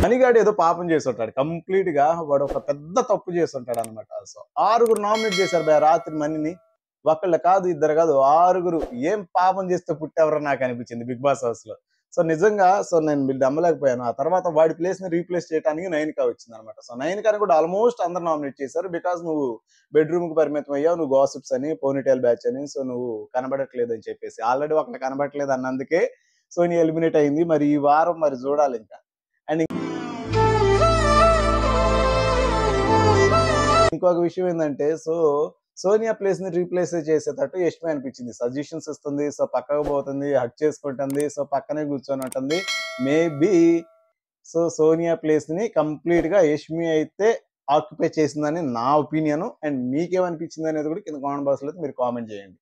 మణిగాడు ఏదో పాపం చేసి ఉంటాడు. కంప్లీట్ గా వాడు ఒక పెద్ద తప్పు చేసి ఉంటాడు అనమాట. సో 6గురు నామినేట్ చేశారు భయ రాత్రి మణిని. ఒకళ్ళ కాదు, ఇద్దరు కాదు, 6గురు. ఏం పాపం చేస్తే పుట్టేవరో నాకు అనిపించింది బిగ్ బాస్ హౌస్ లో. సో నిజంగా నేను వీళ్ళు నమ్మలేకపోయాను. ఆ తర్వాత వాడి ప్లేస్ ని రీప్లేస్ చేయడానికి నైనికా వచ్చింది అనమాట. సో నైనికాని కూడా ఆల్మోస్ట్ అందరు నామినేట్ చేశారు. బికాస్ నువ్వు బెడ్రూమ్ కి పరిమితం అయ్యావు, నువ్వు గాసిప్స్ అని, పోనీటైల్ బ్యాచ్ అని, సో నువ్వు కనబడట్లేదు అని చెప్పేసి ఆల్రెడీ ఒకళ్ళు కనబడట్లేదు అన్నందుకే సోని ఎలిమినేట్ అయింది. మరి ఈ వారం మరి చూడాలి ఇంకా. అండ్ ఇంకొక విషయం ఏంటంటే, సోనియా ప్లేస్ ని రీప్లేస్ చేసేటట్టు యష్మి అనిపించింది. సజెషన్స్ ఇస్తుంది, సో పక్కకు పోతుంది, హక్ చేసుకుంటుంది, సో పక్కనే కూర్చొని ఉంటుంది. మేబీ సోనియా ప్లేస్ ని కంప్లీట్ గా యష్మి అయితే ఆక్యుపై చేసిందని నా ఒపీనియన్. అండ్ మీకేమనిపించింది అనేది కూడా కింద కామెంట్ బాక్స్ లో మీరు కామెంట్ చేయండి.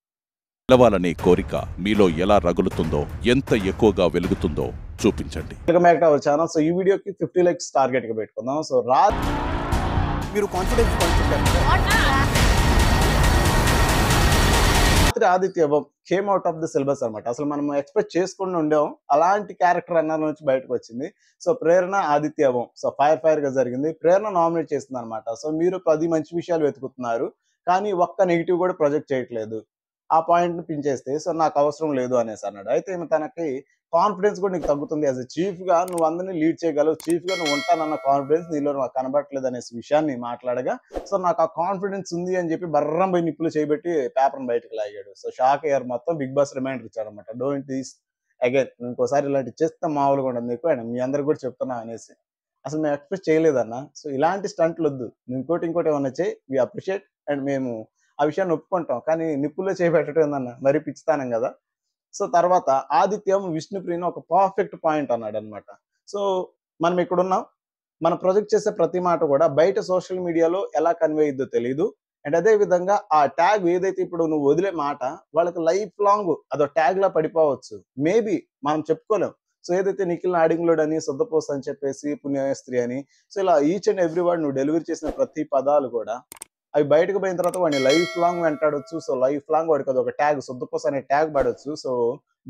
గెలవాలనే కోరిక మీలో ఎలా రగులుతుందో, ఎంత ఎక్కువగా వెలుగుతుందో చూపించండి. Welcome back to our channel. So ఈ వీడియోకి 50 లైక్స్ టార్గెట్ గా పెట్టుకుందాం. సో మీరు కాన్ఫిడెన్స్ రాత్రి Aditya came out of the syllabus అనమాట. అసలు మనం ఎక్స్పెక్ట్ చేసుకుని ఉండాం, అలాంటి క్యారెక్టర్ అన్నారు నుంచి బయటకు వచ్చింది. సో ప్రేరణ ఆదిత్య సో ఫైర్ గా జరిగింది. ప్రేరణ నామినేట్ చేస్తుంది అనమాట. సో మీరు 10 మంచి విషయాలు వెతుకుతున్నారు, కానీ ఒక్క నెగిటివ్ కూడా ప్రొజెక్ట్ చేయట్లేదు. ఆ పాయింట్ ని పించేస్తే సో నాకు అవసరం లేదు అనేసి అన్నాడు. అయితే తనకి కాన్ఫిడెన్స్ కూడా నీకు తగ్గుతుంది. యాజ్ ఎ చీఫ్ గా నువ్వు అందరినీ లీడ్ చేయగలవు, చీఫ్ గా నువ్వు ఉంటానన్న కాన్ఫిడెన్స్ నీలో నాకు కనబడట్లేదు అనే విషయాన్ని మాట్లాడగా, సో నాకు ఆ కాన్ఫిడెన్స్ ఉంది అని చెప్పి బర్రం పోయి నిప్పులు చేయబెట్టి పేపర్ బయటకు లాగాడు. సో షాక్ అయ్యారు మొత్తం. బిగ్ బాస్ రిమైండర్ ఇచ్చాడు అనమాట, డోంట్ దిస్ అగైన్, ఇంకోసారి ఇలాంటి చేస్తే మామూలుగా ఉండదు నీకు, అండ్ మీ అందరికి కూడా చెప్తున్నా అనేసి. అసలు మేము ఎక్స్పెక్ట్ చేయలేదన్న. సో ఇలాంటి స్టంట్లు వద్దు, ఇంకోటి ఏమన్నా చేయి, వి అప్రిషియేట్ అండ్ మేము ఆ విషయాన్ని ఒప్పుకుంటాం, కానీ నిప్పుల్లో చేపెట్టడం ఏందన్న మరి పిచ్చితానం కదా. సో తర్వాత ఆదిత్యం విష్ణుప్రియని ఒక పర్ఫెక్ట్ పాయింట్ అన్నాడు అనమాట. సో మనం ఇక్కడ ఉన్నాం, మనం ప్రొజెక్ట్ చేసే ప్రతి మాట కూడా బయట సోషల్ మీడియాలో ఎలా కన్వే అయ్యిద్దో తెలియదు. అండ్ అదే విధంగా ఆ ట్యాగ్ ఏదైతే ఇప్పుడు నువ్వు వదిలే మాట వాళ్ళకి లైఫ్ లాంగ్ అదో ట్యాగ్ లా పడిపోవచ్చు. మేబీ మనం చెప్పుకోలేం. సో ఏదైతే నిఖిల్ నాడింగ్లోడ్ అని, శుద్ధపోస్ అని చెప్పేసి, పుణ్యస్త్రీ అని, సో ఇలా ఈచ్ అండ్ ఎవ్రీ వర్డ్ నువ్వు డెలివరీ చేసిన ప్రతి పదాలు కూడా అవి బయటకు పోయిన తర్వాత వాడిని లైఫ్ లాంగ్ వెంటాడొచ్చు. సో లైఫ్ లాంగ్ వాడికి అది ఒక ట్యాగ్, శుద్ధపోస్ అనే ట్యాగ్ పడవచ్చు. So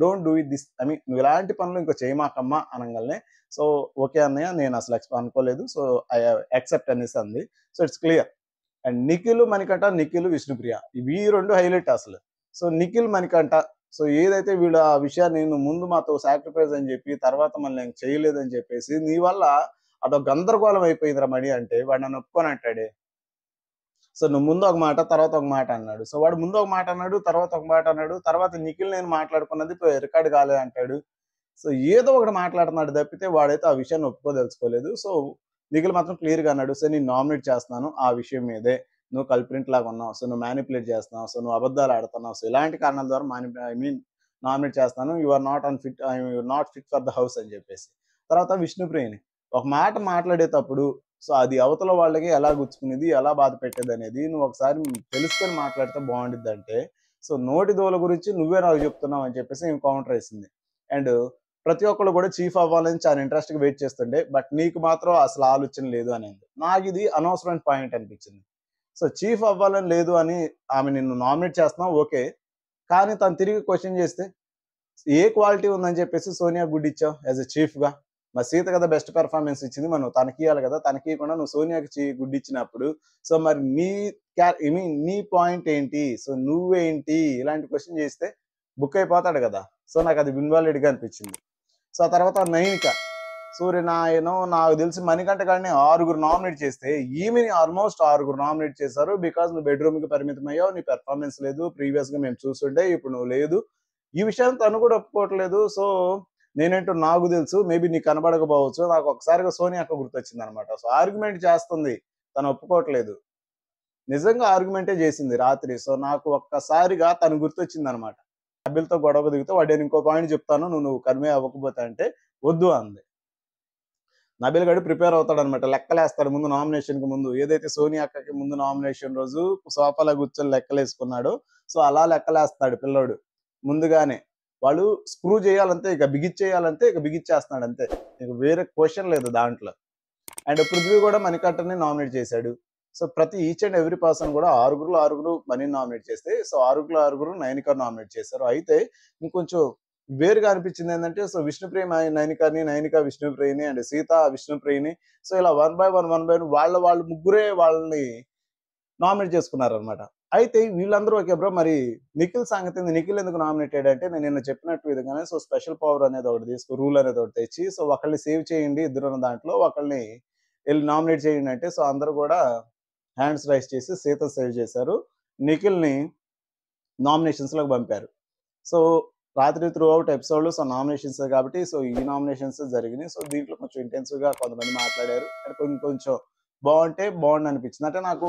don't do it this, I mean నువ్వు ఇలాంటి పనులు ఇంకో చేయమాకమ్మా అనగానే, సో ఓకే అన్నయ్య, నేను అసలు అనుకోలేదు, సో ఐ యాక్సెప్ట్ అనేసి అంది. So it's clear. And Nikhil Manikanta, Nikhil Vishnupriya, ఇవి రెండు హైలైట్ అసలు. సో నిఖిల్ మణికంఠ, సో ఏదైతే వీళ్ళు ఆ విషయాన్ని నువ్వు ముందు మాతో సాక్రిఫైస్ అని చెప్పి తర్వాత మళ్ళీ చేయలేదని చెప్పేసి నీ వల్ల అదొక గందరగోళం అయిపోయిందిరా మణి అంటే, వాడు నన్ను ఒప్పుకొని అంటాడే. సో నువ్వు ముందు ఒక మాట తర్వాత ఒక మాట అన్నాడు. సో వాడు ముందు ఒక మాట అన్నాడు, తర్వాత ఒక మాట అన్నాడు, తర్వాత నిఖిల్ నేను మాట్లాడుకున్నది రికార్డ్ కాలే అంటాడు. సో ఏదో ఒకటి మాట్లాడుతున్నాడు తప్పితే వాడైతే ఆ విషయాన్ని ఒప్పుకోదలుచుకోలేదు. సో నిఖిల్ మాత్రం క్లియర్ గా అన్నాడు, సో నేను నామినేట్ చేస్తున్నాను ఆ విషయం మీదే, నువ్వు కల్ప్రిట్ లాగా ఉన్నావు, సో నువ్వు మ్యానిపులేట్ చేస్తున్నావు, సో నువ్వు అబద్ధాలు ఆడుతున్నావు, సో ఇలాంటి కారణాల ద్వారా నామినేట్ చేస్తాను, you are not fit for the house అని చెప్పేసి. తర్వాత విష్ణుప్రియని ఒక మాట మాట్లాడేటప్పుడు సో అది అవతల వాళ్ళకి ఎలా గుచ్చుకునేది, ఎలా బాధ పెట్టేది అనేది నువ్వు ఒకసారి తెలుసుకొని మాట్లాడితే బాగుండిద్ది అంటే, సో నోటి దోల గురించి నువ్వే నాకు చెప్తున్నావు అని చెప్పేసి నేను కౌంటర్ వేసింది. అండ్ ప్రతి ఒక్కళ్ళు కూడా చీఫ్ అవ్వాలని చాలా ఇంట్రెస్ట్ గా వెయిట్ చేస్తుండే, బట్ నీకు మాత్రం అసలు ఆలోచన లేదు అనేది నాకు ఇది అనవసరమైన పాయింట్ అనిపించింది. సో చీఫ్ అవ్వాలని లేదు అని ఆమె నిన్ను నామినేట్ చేస్తున్నావు ఓకే, కానీ తను తిరిగి క్వశ్చన్ చేస్తే ఏ క్వాలిటీ ఉందని చెప్పేసి సోనియా గుడ్ ఇచ్చావు యాజ్ ఎ చీఫ్ గా. మా సీత కదా బెస్ట్ పెర్ఫార్మెన్స్ ఇచ్చింది, మనం తనకి ఇవ్వాలి కదా, తనకి ఇవ్వకుండా నువ్వు సోనియాకి గుడ్ ఇచ్చినప్పుడు సో మరి నీ పాయింట్ ఏంటి, సో నువ్వేంటి, ఇలాంటి క్వశ్చన్ చేస్తే బుక్ అయిపోతాడు కదా. సో నాకు అది ఇన్వాలిడ్గా అనిపించింది. సో ఆ తర్వాత నైనిక, సూర్యనాయనో నాకు తెలిసి మణికంఠ గారిని 6గురు నామినేట్ చేస్తే ఈమెని ఆల్మోస్ట్ 6గురు నామినేట్ చేశారు. బికాస్ నువ్వు బెడ్రూమ్ కి పరిమితం అయ్యావు, నీ పెర్ఫార్మెన్స్ లేదు, ప్రీవియస్ గా మేము చూస్తుంటే ఇప్పుడు నువ్వు లేదు, ఈ విషయాన్ని తను కూడా ఒప్పుకోవట్లేదు. సో నేనేంటో నాకు తెలుసు, మేబీ నీకు కనబడకపోవచ్చు, నాకు ఒకసారిగా సోనియా అక్క గుర్తొచ్చింది అనమాట. సో ఆర్గ్యుమెంట్ చేస్తుంది, తను ఒప్పుకోవట్లేదు, నిజంగా ఆర్గ్యుమెంటే చేసింది రాత్రి. సో నాకు ఒక్కసారిగా తను గుర్తొచ్చింది అనమాట. నబిల్తో గొడవ దిగితే వాడు నేను ఇంకో పాయింట్ చెప్తాను, నువ్వు కన్వే అవ్వకపోతే అంటే వద్దు అంది. నబిల్ గడు ప్రిపేర్ అవుతాడు అనమాట, లెక్కలేస్తాడు ముందు నామినేషన్ కి ముందు. ఏదైతే సోనియా అక్కకి ముందు నామినేషన్ రోజు సోఫాలో కూర్చొని లెక్కలేసుకున్నాడు, సో అలా లెక్కలేస్తాడు పిల్లోడు ముందుగానే. వాళ్ళు స్క్రూ చేయాలంటే ఇక బిగిచ్చేయాలంటే ఇక బిగిచ్చేస్తున్నాడు అంతే, ఇక వేరే క్వశ్చన్ లేదు దాంట్లో. అండ్ పృథ్వీ కూడా మణికంఠని నామినేట్ చేశాడు. సో ప్రతి ఈచ్ అండ్ ఎవ్రీ పర్సన్ కూడా ఆరుగురు మనీని నామినేట్ చేస్తే, సో ఆరుగురు నైనిక నామినేట్ చేశారు. అయితే ఇంకొంచెం వేరుగా అనిపించింది ఏంటంటే, సో విష్ణుప్రియ నైనికని, నైనిక విష్ణుప్రియని అండ్ సీత విష్ణుప్రియని, సో ఇలా వన్ బై వన్ వాళ్ళు ముగ్గురే వాళ్ళని నామినేట్ చేసుకున్నారనమాట. అయితే వీళ్ళందరూ ఓకే బ్రో, మరి నిఖిల్ సంగతి ఏంది? నిఖిల్ ఎందుకు నామినేట్ అయ్యాడంటే, నేను నిన్న చెప్పినట్టు విధంగానే సో స్పెషల్ పవర్ అనేది ఒకటి రూల్ అనేది ఒకటి తెచ్చి, సో ఒకళ్ళని సేవ్ చేయండి, ఇద్దరున్న దాంట్లో ఒకళ్ళని వెళ్ళి నామినేట్ చేయండి అంటే, సో అందరూ కూడా హ్యాండ్స్ రైస్ చేసి సీతను సేవ్ చేశారు. నిఖిల్ని నామినేషన్స్లోకి పంపారు. సో రాత్రి త్రూ అవుట్ ఎపిసోడ్లు సో నామినేషన్స్ కాబట్టి, సో ఈ నామినేషన్స్ జరిగినాయి. సో దీంట్లో కొంచెం ఇంటెన్సివ్గా కొంతమంది మాట్లాడారు. అండ్ కొంచెం బాగుండు అనిపించింది. అంటే నాకు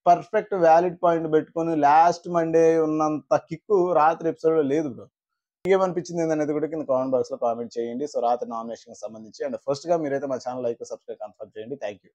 పర్ఫెక్ట్ వ్యాలిడ్ పాయింట్ పెట్టుకొని లాస్ట్ మండే ఉన్నంత కిక్కు రాత్రి ఎపిసోడ్లో లేదు బ్రో. ఏమనిపించింది అనేది కూడా కింద కామెంట్ బాక్స్లో కామెంట్ చేయండి. సో రాత్రి నామినేషన్కి సంబంధించి అండ్ ఫస్ట్గా మీరైతే మా ఛానల్ లైక్ సబ్స్క్రైబ్ కన్ఫర్మ్ చేయండి. Thank you.